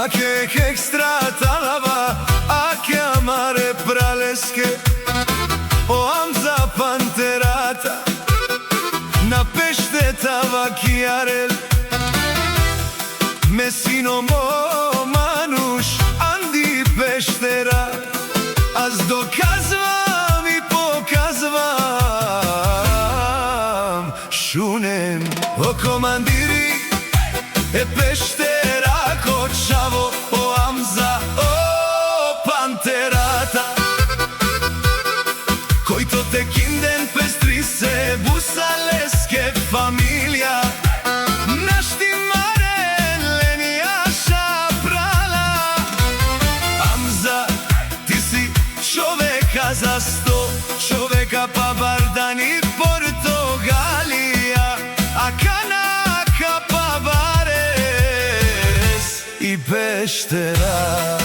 che extra talava a chiamare pralesche o Hamza Panterata na pește tavachiarel Mesino Manuș Andi Peștera Azi dokazvam I pokazvam Šunem o komandiri E Peštera Kočavo o Hamza o Panterata Който теkin ден пестри се бусалеске фамилија Нашти марен ленијаша прала Hamza, ти си човека за 100 човека па Бардани Португалија А Канака па Барес и Пештера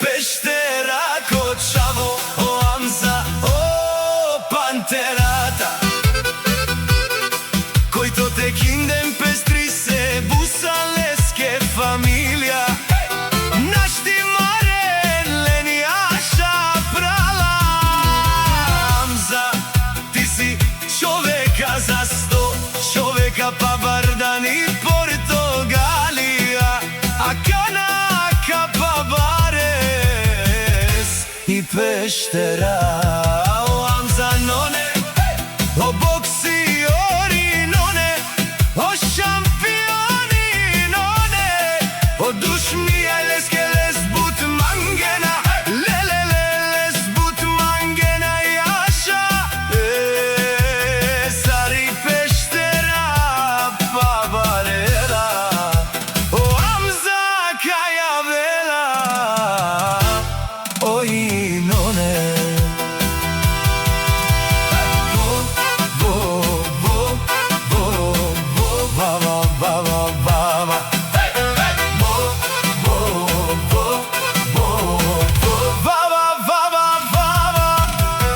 Peštera Kočavo o Hamza o Panterata Който теkin ден пестри се бусалеске фамилија Нашти марен ленијаша прала Hamza, ти си човека за 100 човека па Бардани Португалија А Канака па и Пештера o Hamza ноне o боксиори ноне o шампиони ноне o душми елеске